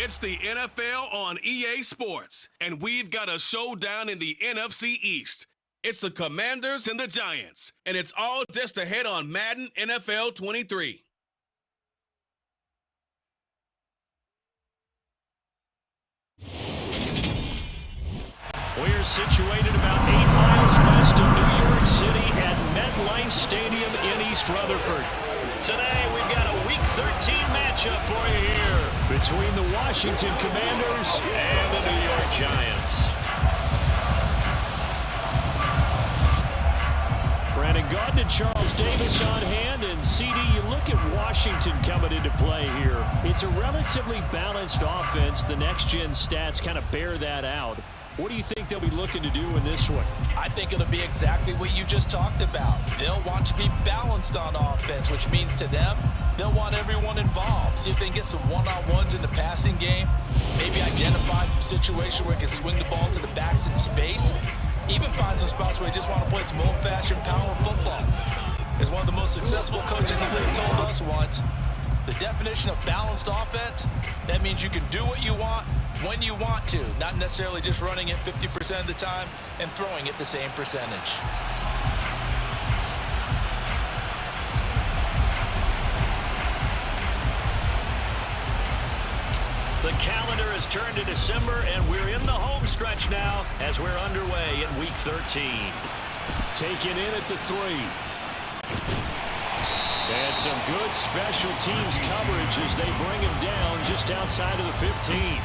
It's the NFL on EA Sports, and we've got a showdown in the NFC East. It's the Commanders and the Giants, and it's all just ahead on Madden NFL 23. We're situated about 8 miles west of New York City at MetLife Stadium in East Rutherford. Today, we've got a Week 13 matchup for you here between the Washington Commanders and the New York Giants. Brandon Gaudin and Charles Davis on hand, and CD, you look at Washington coming into play here. It's a relatively balanced offense. The next-gen stats kind of bear that out. What do you think they'll be looking to do in this one? I think it'll be exactly what you just talked about. They'll want to be balanced on offense, which means to them, they'll want everyone involved. See if they can get some one-on-ones in the passing game. Maybe identify some situation where they can swing the ball to the backs in space. Even find some spots where they just want to play some old-fashioned power football. As one of the most successful coaches in the league told us once, the definition of balanced offense, that means you can do what you want, when you want to, not necessarily just running it 50% of the time and throwing it the same percentage. The calendar has turned to December, and we're in the home stretch now as we're underway in Week 13. Taken in at the 3. And some good special teams coverage as they bring him down just outside of the 15.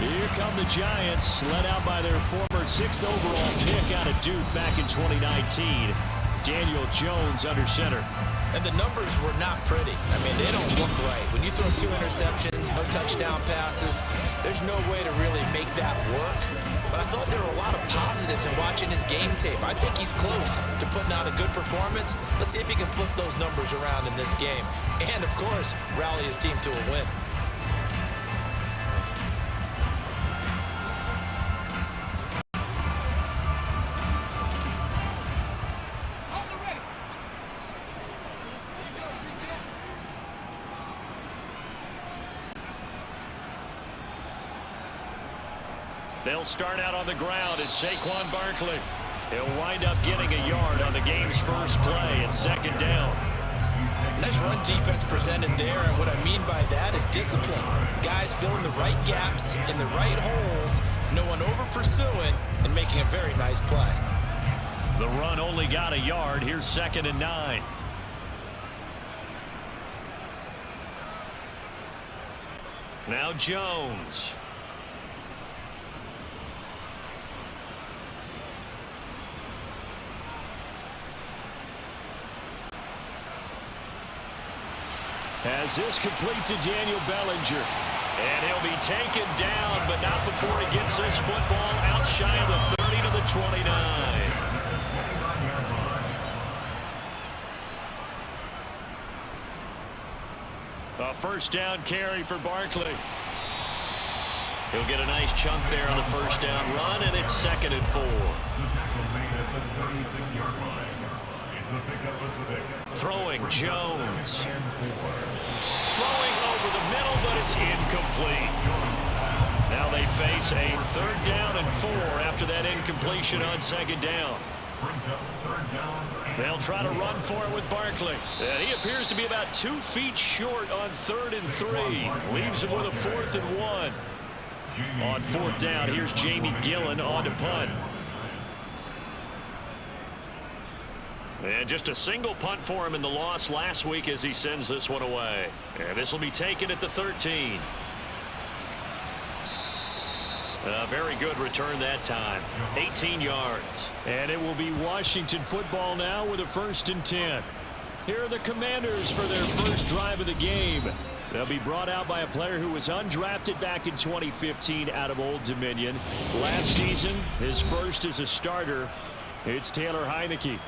Here come the Giants, led out by their former 6th overall pick out of Duke back in 2019. Daniel Jones under center. And the numbers were not pretty. I mean, they don't look right. When you throw 2 interceptions, no touchdown passes, there's no way to really make that work. But I thought there were a lot of positives in watching his game tape. I think he's close to putting out a good performance. Let's see if he can flip those numbers around in this game. And, of course, rally his team to a win. They'll start out on the ground. It's Saquon Barkley. He'll wind up getting a yard on the game's first play and 2nd down. Nice run defense presented there, and what I mean by that is discipline. Guys filling the right gaps in the right holes, no one over pursuing, and making a very nice play. The run only got a yard. Here's 2nd and 9. Now Jones. As this complete to Daniel Bellinger. And he'll be taken down, but not before he gets this football out shy of the 30 to the 29. A 1st down carry for Barkley. He'll get a nice chunk there on the 1st down run, and it's 2nd and 4. Throwing Jones. Throwing over the middle, but it's incomplete. Now they face a 3rd down and 4 after that incompletion on 2nd down. They'll try to run for it with Barkley. And he appears to be about 2 feet short on 3rd and 3. Leaves him with a 4th and 1. On 4th down, here's Jamie Gillen on to punt. And just a single punt for him in the loss last week as he sends this one away. And this will be taken at the 13. A very good return that time. 18 yards. And it will be Washington football now with a 1st and 10. Here are the Commanders for their first drive of the game. They'll be brought out by a player who was undrafted back in 2015 out of Old Dominion. Last season, his first as a starter. It's Taylor Heinicke.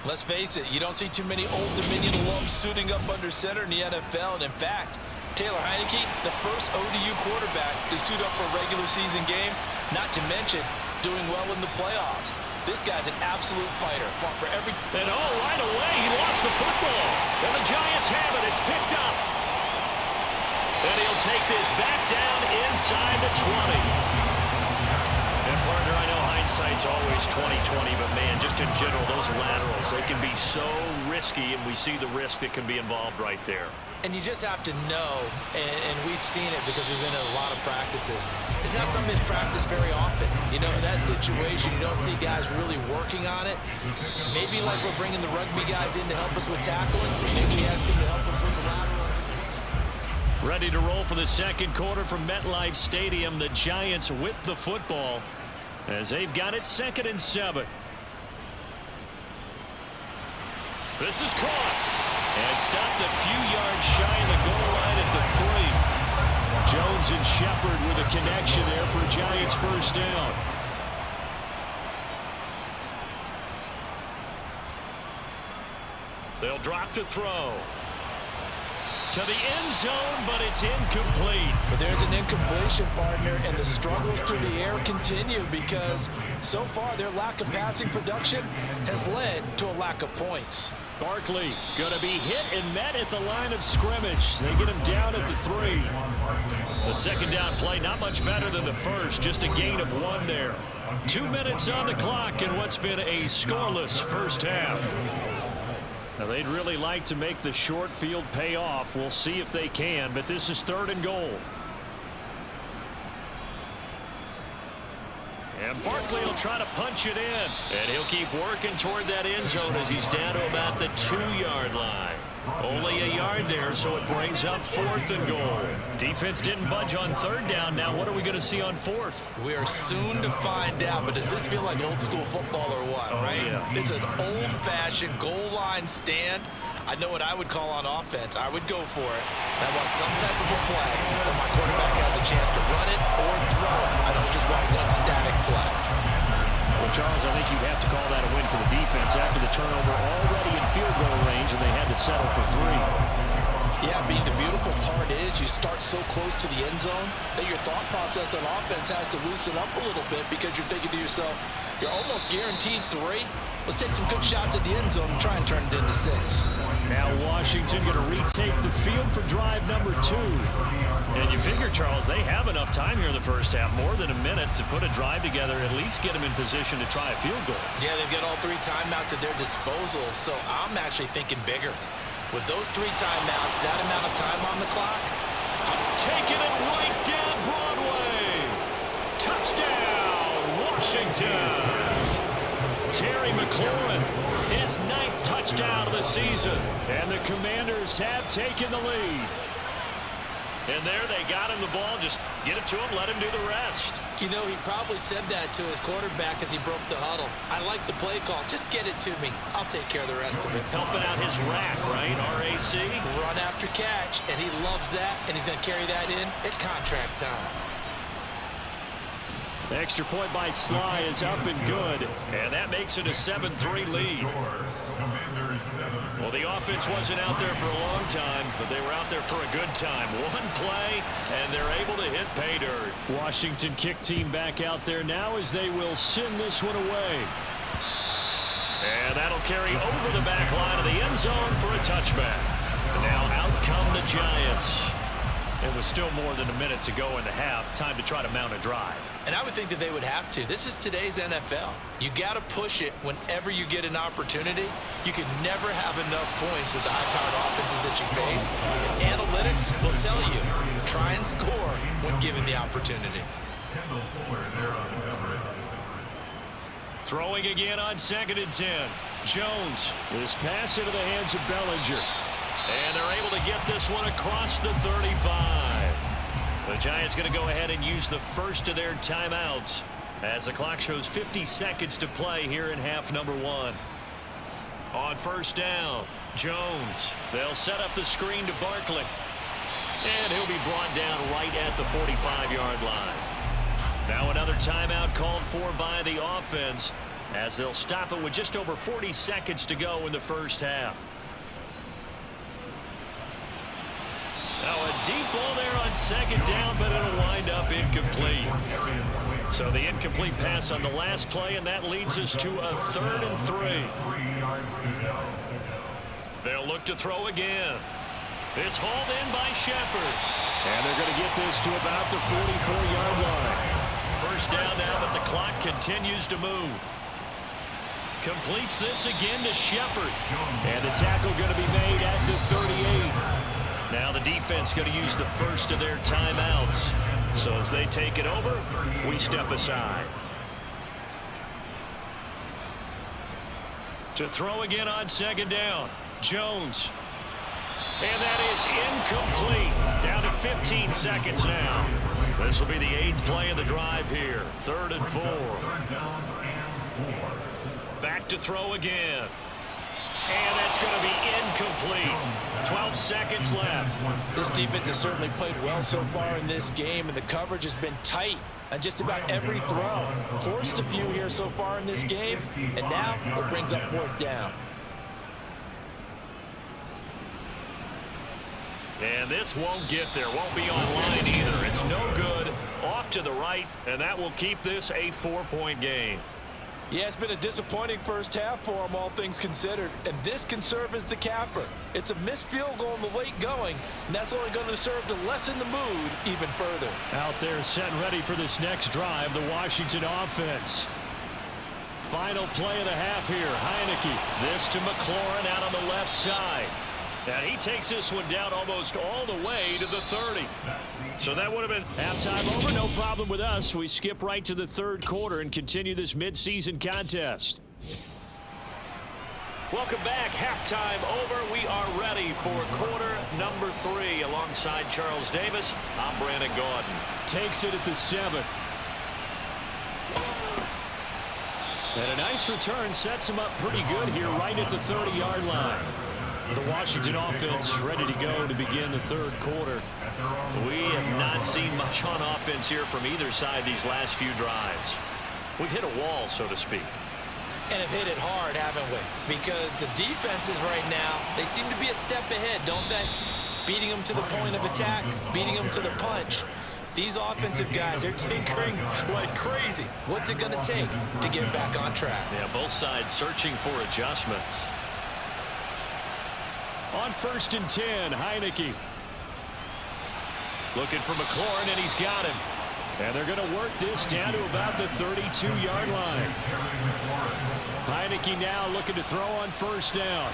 Let's face it, you don't see too many Old Dominion alums suiting up under center in the NFL. And in fact, Taylor Heinicke, the first ODU quarterback to suit up for a regular season game, not to mention doing well in the playoffs. This guy's an absolute fighter. Fought for every... And right away, he lost the football. And the Giants have it. It's picked up. And he'll take this back down inside the 20. And partner, I know hindsight's always 20/20, but man, just in general, those laterals, they can be so risky, and we see the risk that can be involved right there. And you just have to know, and we've seen it because we've been in a lot of practices. It's not something that's practiced very often. You know, in that situation, you don't see guys really working on it. Maybe like we're bringing the rugby guys in to help us with tackling. Maybe ask them to help us with the laterals as well. Ready to roll for the second quarter from MetLife Stadium. The Giants with the football as they've got it 2nd and 7. This is caught and stopped a few yards shy of the goal line at the 3. Jones and Shepard with a connection there for Giants first down. They'll drop to throw. To the end zone, but it's incomplete. But there's an incompletion, partner, and the struggles through the air continue because so far their lack of passing production has led to a lack of points. Barkley going to be hit and met at the line of scrimmage. They get him down at the 3. The second down play not much better than the first, just a gain of 1 there. 2 minutes on the clock in what's been a scoreless first half. Now, they'd really like to make the short field pay off. We'll see if they can, but this is 3rd and goal. And Barkley will try to punch it in. And he'll keep working toward that end zone as he's down to about the 2-yard line. Only a yard there, so it brings up 4th and goal. Defense didn't budge on 3rd down. Now what are we going to see on 4th? We are soon to find out, but does this feel like old school football or what, right? Yeah. This is an old-fashioned goal line stand. I know what I would call on offense. I would go for it. I want some type of a play where my quarterback has a chance to run it or throw it. I don't just want one static play. Well, Charles, I think you have to call that a win for the defense after the turnover already in field goal range, and they had to settle for 3. Yeah, being the beautiful part is you start so close to the end zone that your thought process on offense has to loosen up a little bit because you're thinking to yourself, you're almost guaranteed 3. Let's take some good shots at the end zone and try and turn it into 6. Now Washington going to retake the field for drive number 2. And you figure, Charles, they have enough time here in the first half, more than a minute, to put a drive together, at least get them in position to try a field goal. Yeah, they've got all 3 timeouts at their disposal, so I'm actually thinking bigger. With those 3 timeouts, that amount of time on the clock, taking it right down Broadway. Touchdown, Washington. Terry McLaurin, his 9th touchdown of the season. And the Commanders have taken the lead. And there they got him the ball. Just get it to him, let him do the rest. You know, he probably said that to his quarterback as he broke the huddle. I like the play call. Just get it to me. I'll take care of the rest of it. Helping out his rack, right? RAC. Run after catch, and he loves that, and he's going to carry that in at contract time. The extra point by Sly is up and good, and that makes it a 7-3 lead. Well, the offense wasn't out there for a long time, but they were out there for a good time. One play, and they're able to hit pay dirt. Washington kick team back out there now as they will send this one away. And that'll carry over the back line of the end zone for a touchback. Now out come the Giants. It was still more than a minute to go in the half. Time to try to mount a drive. And I would think that they would have to. This is today's NFL. You got to push it whenever you get an opportunity. You can never have enough points with the high-powered offenses that you face. And analytics will tell you, try and score when given the opportunity. Throwing again on 2nd and 10. Jones. This pass into the hands of Bellinger. And they're able to get this one across the 35. The Giants going to go ahead and use the first of their timeouts as the clock shows 50 seconds to play here in half number 1. On first down, Jones. They'll set up the screen to Barkley. And he'll be brought down right at the 45-yard line. Now another timeout called for by the offense as they'll stop it with just over 40 seconds to go in the first half. Now a deep ball there on 2nd down, but it'll wind up incomplete. So the incomplete pass on the last play, and that leads us to a 3rd and 3. They'll look to throw again. It's hauled in by Shepard. And they're going to get this to about the 44-yard line. First down now, but the clock continues to move. Completes this again to Shepard. And the tackle going to be made at the 38. Now the defense going to use the first of their timeouts. So as they take it over, we step aside. To throw again on second down. Jones. And that is incomplete. Down to 15 seconds now. This will be the 8th play of the drive here. 3rd and 4. Back to throw again. And that's going to be incomplete. 12 seconds left. This defense has certainly played well so far in this game, and the coverage has been tight on just about every throw. Forced a few here so far in this game, and now it brings up 4th down. And this won't get there. Won't be online either. It's no good. Off to the right, and that will keep this a 4-point game. Yeah, it's been a disappointing first half for them, all things considered. And this can serve as the capper. It's a missed field goal in the late going, and that's only going to serve to lessen the mood even further. Out there set and ready for this next drive, the Washington offense. Final play of the half here. Heineke. This to McLaurin out on the left side. And he takes this one down almost all the way to the 30. So that would have been halftime over. No problem with us. We skip right to the 3rd quarter and continue this midseason contest. Welcome back. Halftime over. We are ready for quarter number 3. Alongside Charles Davis, I'm Brandon Gaudin. Takes it at the 7. And a nice return sets him up pretty good here right at the 30-yard line. The Washington offense ready to go to begin the 3rd quarter. We have not seen much on offense here from either side these last few drives. We've hit a wall, so to speak. And have hit it hard, haven't we? Because the defenses right now, they seem to be a step ahead, don't they? Beating them to the point of attack, beating them to the punch. These offensive guys, they're tinkering like crazy. What's it going to take to get back on track? Yeah, both sides searching for adjustments. On 1st and 10, Heineke. Looking for McLaurin, and he's got him. And they're going to work this down to about the 32-yard line. Heineke now looking to throw on 1st down.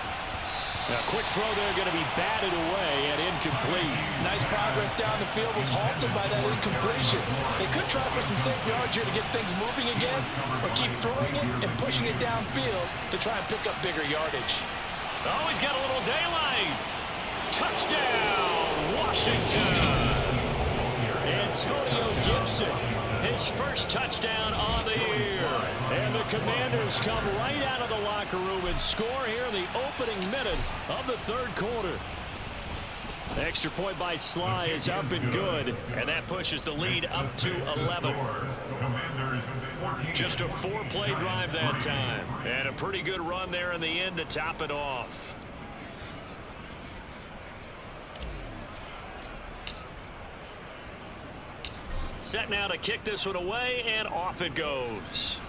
A quick throw there going to be batted away and incomplete. Nice progress down the field was halted by that incompletion. They could try for some safe yards here to get things moving again, or keep throwing it and pushing it downfield to try and pick up bigger yardage. Oh, he's got a little daylight. Touchdown, Washington. Antonio Gibson, his first touchdown on the year. And the Commanders come right out of the locker room and score here in the opening minute of the 3rd quarter. The extra point by Sly is up and good, and that pushes the lead up to 11. Just a 4-play drive that time, and a pretty good run there in the end to top it off. Set now to kick this one away, and off it goes.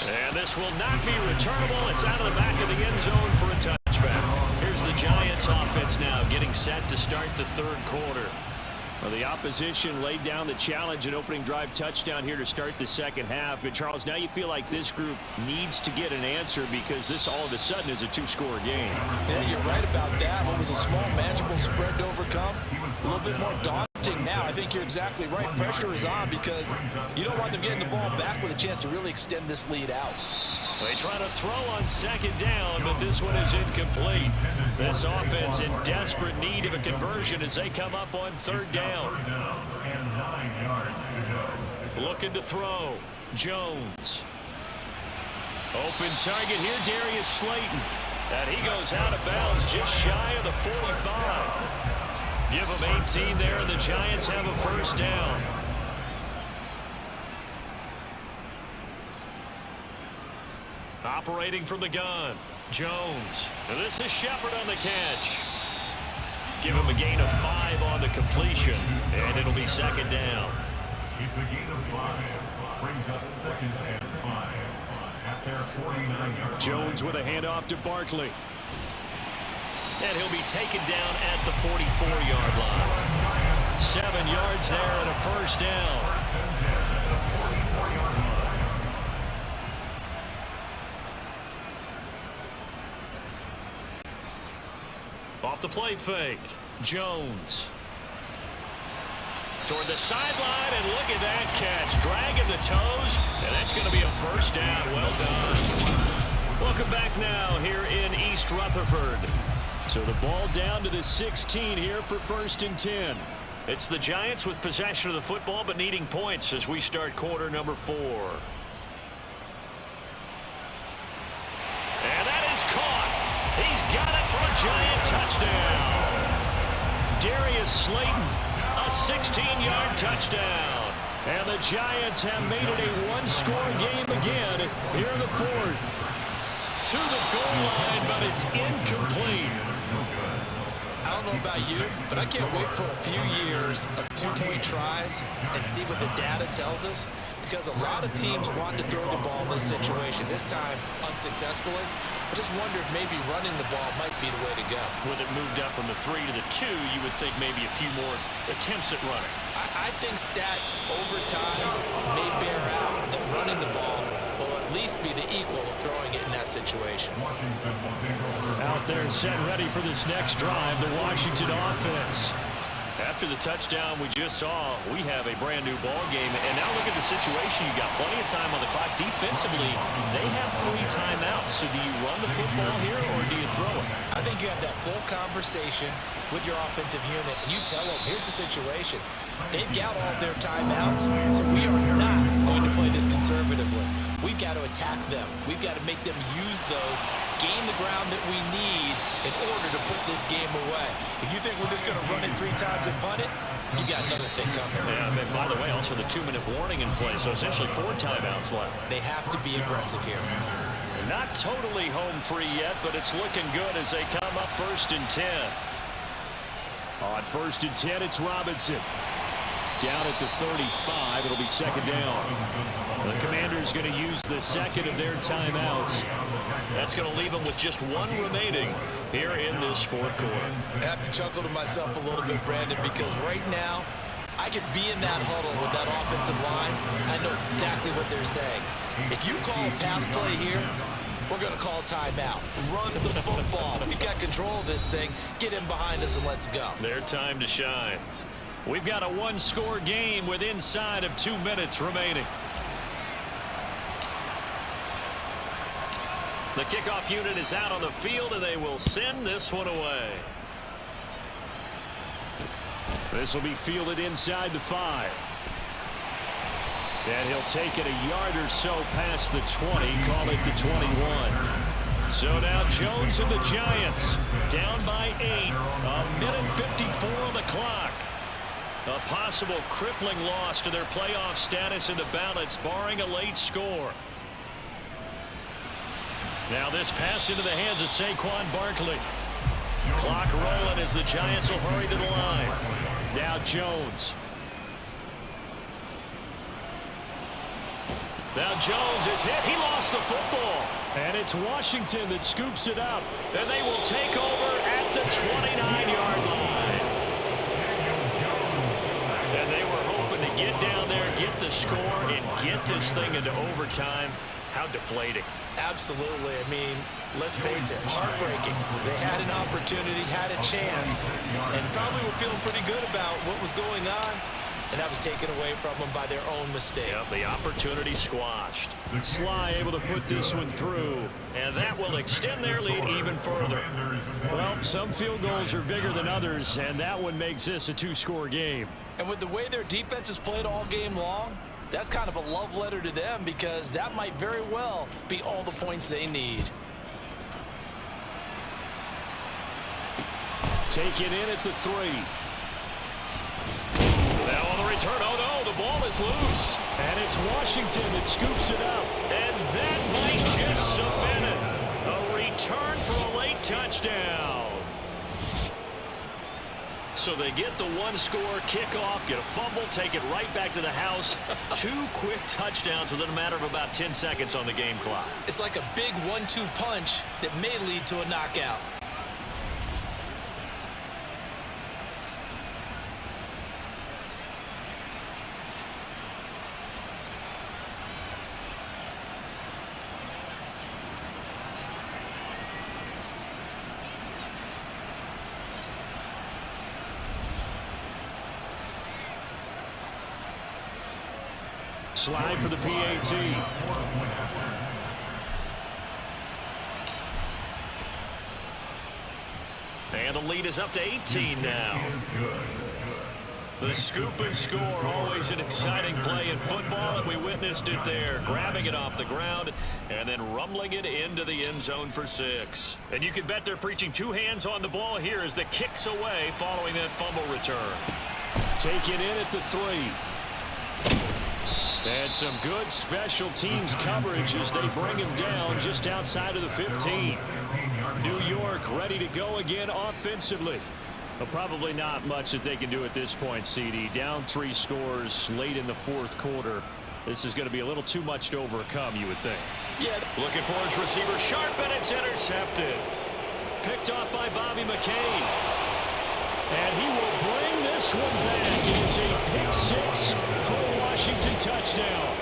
And this will not be returnable. It's out of the back of the end zone for a touchback. Here's the Giants offense now getting set to start the 3rd quarter. Well, the opposition laid down the challenge, an opening drive touchdown here to start the 2nd half. And, Charles, now you feel like this group needs to get an answer because this all of a sudden is a 2-score game. Yeah, you're right about that. What was a small, manageable spread to overcome, a little bit more daunting now. I think you're exactly right. Pressure is on because you don't want them getting the ball back with a chance to really extend this lead out. They try to throw on 2nd down, but this one is incomplete. This offense in desperate need of a conversion as they come up on 3rd down. Looking to throw. Jones. Open target here, Darius Slayton. And he goes out of bounds just shy of the 45. Give them 18 there, and the Giants have a 1st down. Operating from the gun, Jones. Now this is Shepard on the catch. Give him a gain of 5 on the completion, and it'll be 2nd down. It's a gain of 5. Brings up 2nd and 5 at their 49-yard line. Jones with a handoff to Barkley. And he'll be taken down at the 44-yard line. 7 yards there and a first down. Off the play fake, Jones. Toward the sideline, and look at that catch. Dragging the toes, and that's going to be a first down. Well done. Welcome back now here in East Rutherford. So the ball down to the 16 here for 1st and 10. It's the Giants with possession of the football, but needing points as we start quarter number 4. And that is caught. He's got it for a Giant touchdown. Darius Slayton, a 16-yard touchdown. And the Giants have made it a one-score game again here in the 4th. To the goal line, but it's incomplete. I don't know about you, but I can't wait for a few years of two-point tries and see what the data tells us, because a lot of teams want to throw the ball in this situation, this time unsuccessfully. I just wonder if maybe running the ball might be the way to go. With it moved up from the 3 to the 2, you would think maybe a few more attempts at running. I think stats over time may bear out that running the ball will at least be the equal of throwing it in that situation. Out there set ready for this next drive, the Washington offense. After the touchdown we just saw, we have a brand new ball game. And now look at the situation. You got plenty of time on the clock. Defensively, they have 3 timeouts. So do you run the football here or do you throw it? I think you have that full conversation with your offensive unit, and you tell them, here's the situation. They've got all their timeouts, so we are not going to play this conservatively. We've got to attack them. We've got to make them use those, gain the ground that we need in order to put this game away. If you think we're just going to run it 3 times and punt it, you got another thing coming. Yeah, and by the way, also the 2-minute warning in play, so essentially 4 timeouts left. They have to be aggressive here. Not totally home free yet, but it's looking good as they come up 1st and 10. On 1st and 10, it's Robinson. Down at the 35, it'll be 2nd down. The Commanders going to use the 2nd of their timeouts. That's going to leave them with just 1 remaining here in this 4th quarter. I have to chuckle to myself a little bit, Brandon, because right now, I could be in that huddle with that offensive line. I know exactly what they're saying. If you call a pass play here, we're going to call timeout. Run the football. We've got control of this thing. Get in behind us and let's go. Their time to shine. We've got a 1-score game with inside of 2 minutes remaining. The kickoff unit is out on the field, and they will send this one away. This will be fielded inside the 5. And he'll take it a yard or so past the 20, call it the 21. So now Jones and the Giants down by 8. A minute 54 on the clock. A possible crippling loss to their playoff status in the balance, barring a late score. Now this pass into the hands of Saquon Barkley. Clock rolling as the Giants will hurry to the line. Now Jones. Now Jones is hit. He lost the football. And it's Washington that scoops it up. And they will take over at the 29-yard line. And they were hoping to get down there, get the score, and get this thing into overtime. How deflating. Absolutely. I mean, let's face it, heartbreaking. They had an opportunity, had a chance, and probably were feeling pretty good about what was going on. And that was taken away from them by their own mistake. Yep, the opportunity squashed. Sly able to put this one through, and that will extend their lead even further. Well, some field goals are bigger than others, and that one makes this a 2-score game. And with the way their defense has played all game long, that's kind of a love letter to them, because that might very well be all the points they need. Take it in at the 3. Now on the return, oh no, the ball is loose. And it's Washington that scoops it up. And that might just submit it. A return for a late touchdown. So they get the 1-score kickoff, get a fumble, take it right back to the house. 2 quick touchdowns within a matter of about 10 seconds on the game clock. It's like a big 1-2 punch that may lead to a knockout. Slide for the PAT. And the lead is up to 18 now. The scoop and score, always an exciting play in football, and we witnessed it there, grabbing it off the ground and then rumbling it into the end zone for 6. And you can bet they're preaching 2 hands on the ball here as the kick's away following that fumble return. Taken in at the 3. And some good special teams coverage as they bring him down just outside of the 15. New York ready to go again offensively. Well, probably not much that they can do at this point, CD. Down 3 scores late in the 4th quarter. This is going to be a little too much to overcome, you would think. Yeah. Looking for his receiver, sharp, and it's intercepted. Picked off by Bobby McCain. And he will bring this one back. It is a pick 6 for a Washington touchdown.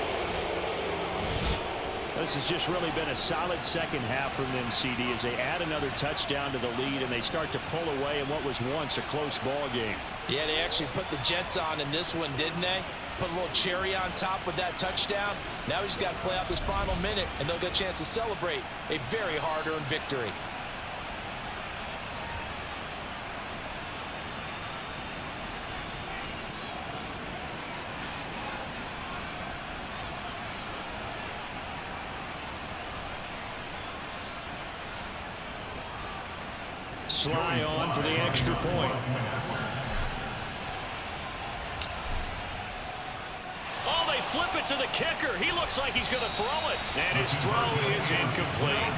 This has just really been a solid second half from them, CD, as they add another touchdown to the lead and they start to pull away in what was once a close ball game. Yeah, they actually put the Jets on in this one, didn't they? Put a little cherry on top with that touchdown. Now he's got to play out this final minute, and they'll get a chance to celebrate a very hard-earned victory. Sly on for the extra point. Oh, they flip it to the kicker. He looks like he's going to throw it. And his throw is incomplete.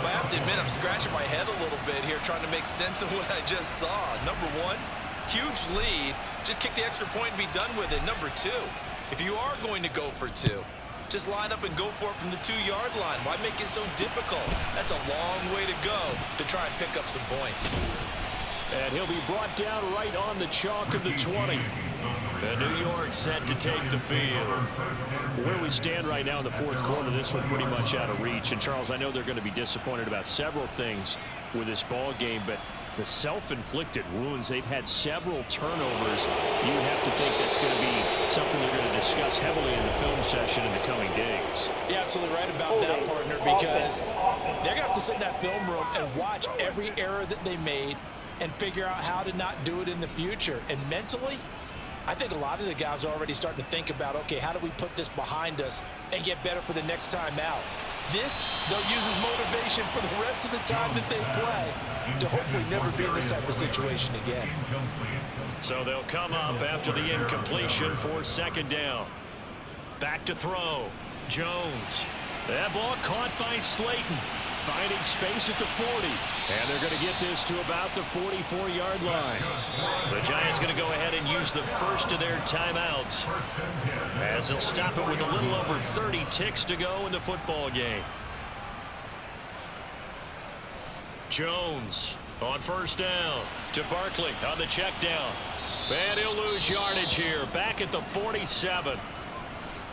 Well, I have to admit, I'm scratching my head a little bit here trying to make sense of what I just saw. Number 1, huge lead. Just kick the extra point and be done with it. Number 2, if you are going to go for 2, just line up and go for it from the 2-yard line. Why make it so difficult? That's a long way to go to try and pick up some points. And he'll be brought down right on the chalk of the 20. And New York set to take the field. Where we stand right now in the 4th quarter, this one pretty much out of reach. And, Charles, I know they're going to be disappointed about several things with this ball game, but the self-inflicted wounds, they've had several turnovers. You would have to think that's going to be something they're going to discuss heavily in the film session in the coming days. You're absolutely right about that, partner, because they're going to have to sit in that film room and watch every error that they made and figure out how to not do it in the future. And mentally, I think a lot of the guys are already starting to think about, okay, how do we put this behind us and get better for the next time out? This, they'll use as motivation for the rest of the time that they play to hopefully never be in this type of situation again. So they'll come up after the incompletion for 2nd down. Back to throw. Jones. That ball caught by Slayton. Finding space at the 40. And they're going to get this to about the 44-yard line. The Giants going to go ahead and use the first of their timeouts, as they'll stop it with a little over 30 ticks to go in the football game. Jones on 1st down to Barkley on the check down. And he'll lose yardage here. Back at the 47.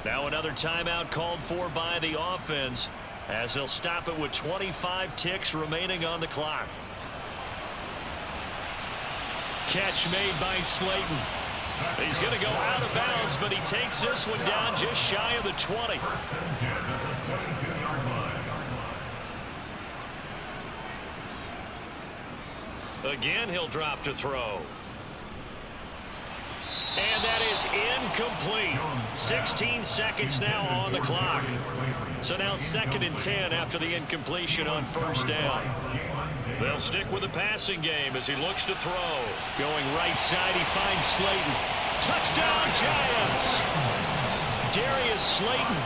Now another timeout called for by the offense, as he'll stop it with 25 ticks remaining on the clock. Catch made by Slayton. He's going to go out of bounds, but he takes this one down just shy of the 20. Again, he'll drop to throw. And that is incomplete. 16 seconds now on the clock. So now 2nd and 10 after the incompletion on 1st down. They'll stick with the passing game as he looks to throw. Going right side, he finds Slayton. Touchdown, Giants! Darius Slayton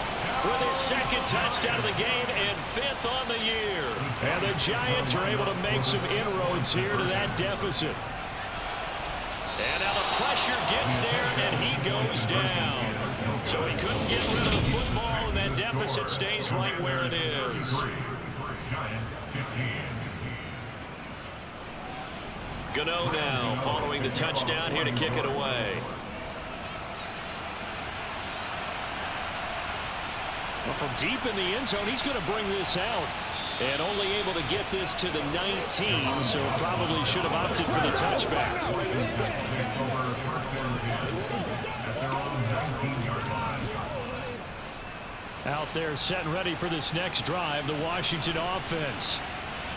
with his 2nd touchdown of the game and 5th on the year. And the Giants are able to make some inroads here to that deficit. And now the pressure gets there, and he goes down. So he couldn't get rid of the football, and that deficit stays right where it is. Gano now following the touchdown here to kick it away. Well, from deep in the end zone, he's going to bring this out. And only able to get this to the 19, so probably should have opted for the touchback. Out there set and ready for this next drive, the Washington offense.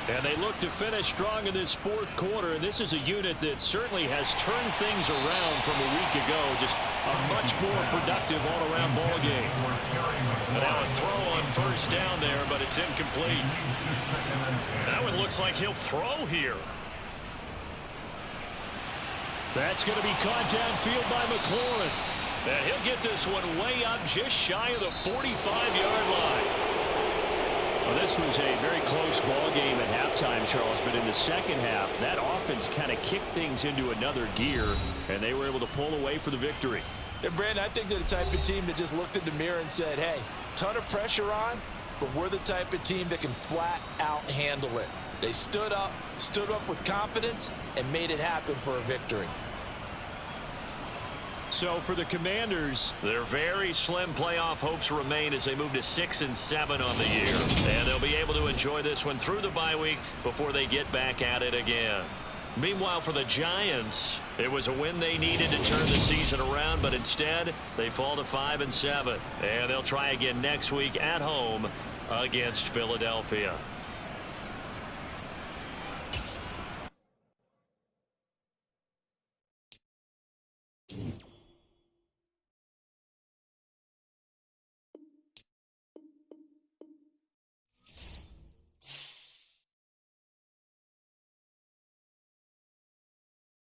And they look to finish strong in this fourth quarter. And this is a unit that certainly has turned things around from a week ago. Just a much more productive all-around ball game. Now a throw on first down there, but it's incomplete. That one looks like he'll throw here. That's going to be caught downfield by McLaurin. And he'll get this one way up just shy of the 45-yard line. Well, this was a very close ball game at halftime, Charles, but in the second half, that offense kind of kicked things into another gear, and they were able to pull away for the victory. And Brandon, I think they're the type of team that just looked in the mirror and said, hey, ton of pressure on, but we're the type of team that can flat out handle it. They stood up with confidence, and made it happen for a victory. So for the Commanders, their very slim playoff hopes remain as they move to 6-7 on the year. And they'll be able to enjoy this one through the bye week before they get back at it again. Meanwhile, for the Giants, it was a win they needed to turn the season around, but instead they fall to 5-7. And they'll try again next week at home against Philadelphia.